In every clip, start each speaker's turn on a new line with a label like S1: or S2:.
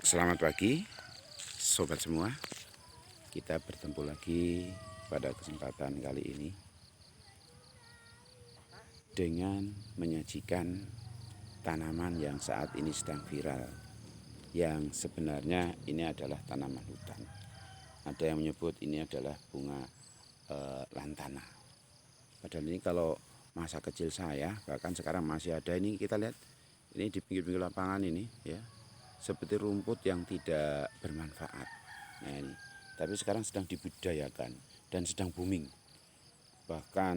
S1: Selamat pagi sobat semua. Kita bertemu lagi pada kesempatan kali ini dengan menyajikan tanaman yang saat ini sedang viral, yang sebenarnya ini adalah tanaman hutan. Ada yang menyebut ini adalah bunga lantana. Padahal ini kalau masa kecil saya, bahkan sekarang masih ada, ini kita lihat ini di pinggir-pinggir lapangan ini ya, seperti rumput yang tidak bermanfaat. Nah ini, tapi sekarang sedang dibudidayakan dan sedang booming. Bahkan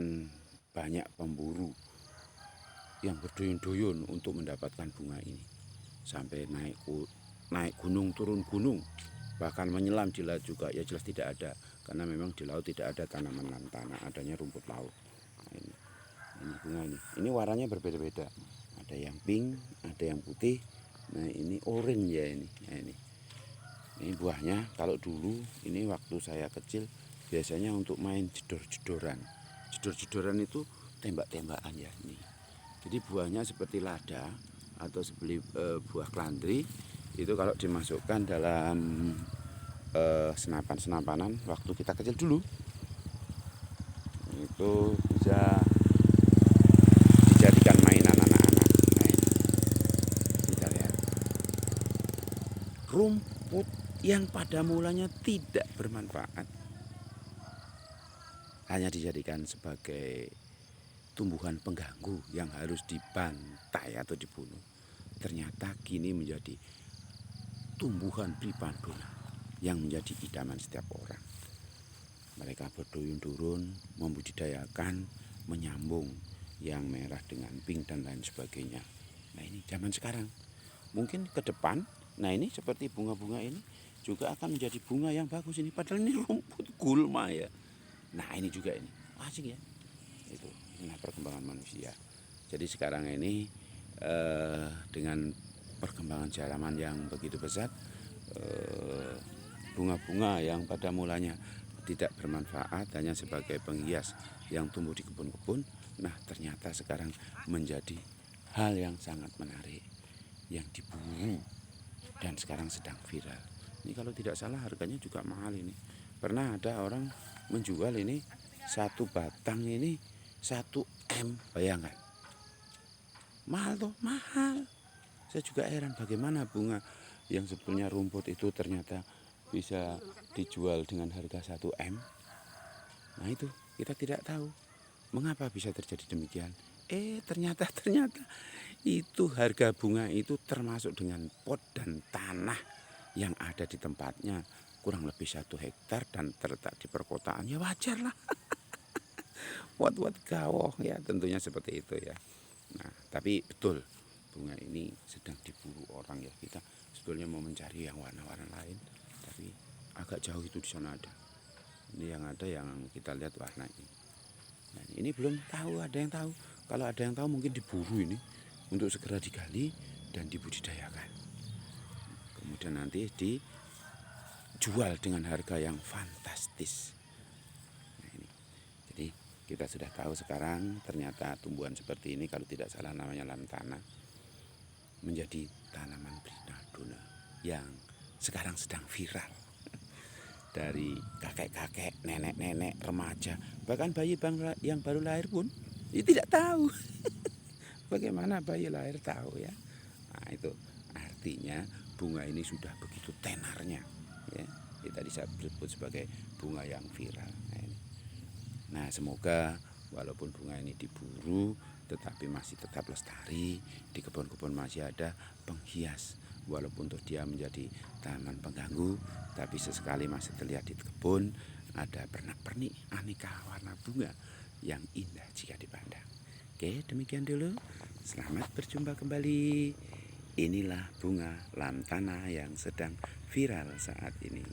S1: banyak pemburu yang berduyun-duyun untuk mendapatkan bunga ini. Sampai naik gunung, turun gunung, bahkan menyelam di laut juga, ya jelas tidak ada. Karena memang di laut tidak ada tanaman lantana, adanya rumput laut. Nah ini bunga ini. Ini warnanya berbeda-beda. Ada yang pink, ada yang putih. Nah ini oranye ya ini. Nah ini buahnya. Kalau dulu ini waktu saya kecil biasanya untuk main jedor-jedoran. Jedor-jedoran itu tembak-tembakan ya ini. Jadi buahnya seperti lada atau seperti buah kelantri. Itu kalau dimasukkan dalam senapan-senapanan waktu kita kecil dulu, itu bisa dijadikan mainan anak-anak. Nah, kita lihat rumput yang pada mulanya tidak bermanfaat hanya dijadikan sebagai tumbuhan pengganggu yang harus dibantai atau dibunuh, ternyata kini menjadi tumbuhan pripandona yang menjadi idaman setiap orang. Mereka berduyun-duyun membudidayakan, menyambung yang merah dengan pink dan lain sebagainya. Nah ini zaman sekarang. Mungkin ke depan, nah ini seperti bunga-bunga ini juga akan menjadi bunga yang bagus ini. Padahal ini rumput gulma ya. Nah ini juga ini, asik ya. Itu, inilah perkembangan manusia. Jadi sekarang ini dengan perkembangan zaman yang begitu pesat, bunga-bunga yang pada mulanya tidak bermanfaat hanya sebagai penghias yang tumbuh di kebun-kebun, nah ternyata sekarang menjadi hal yang sangat menarik, yang diburu dan sekarang sedang viral. Ini kalau tidak salah harganya juga mahal ini. Pernah ada orang menjual ini satu batang ini 1 M, bayangkan. Mahal toh, mahal. Saya juga heran bagaimana bunga yang sebetulnya rumput itu ternyata bisa dijual dengan harga 1 M. Nah itu kita tidak tahu mengapa bisa terjadi demikian. Ternyata itu harga bunga itu termasuk dengan pot dan tanah yang ada di tempatnya kurang lebih 1 hektar dan terletak di perkotaan, ya wajar lah. Pot-pot gawoh ya, tentunya seperti itu ya. Nah tapi betul bunga ini sedang diburu orang ya. Kita sebetulnya mau mencari yang warna-warna lain, tapi agak jauh itu di sana ada. Ini yang ada yang kita lihat warna ini. Nah, ini belum tahu, ada yang tahu. Kalau ada yang tahu mungkin diburu ini untuk segera digali dan dibudidayakan. Kemudian nanti dijual dengan harga yang fantastis. Nah, ini. Jadi kita sudah tahu sekarang ternyata tumbuhan seperti ini kalau tidak salah namanya lantana menjadi tanaman pripandona yang sekarang sedang viral. Dari kakek-kakek, nenek-nenek, remaja, bahkan bayi yang baru lahir pun ya tidak tahu. Bagaimana bayi lahir tahu ya. Nah itu artinya bunga ini sudah begitu tenarnya ya. Kita disebut sebagai bunga yang viral. Nah semoga walaupun bunga ini diburu tetapi masih tetap lestari. Di kebun-kebun masih ada penghias, walaupun tuh dia menjadi tanaman pengganggu, tapi sesekali masih terlihat di kebun ada pernak-pernik aneka warna bunga yang indah jika dipandang. Oke, demikian dulu. Selamat berjumpa kembali. Inilah bunga lantana yang sedang viral saat ini.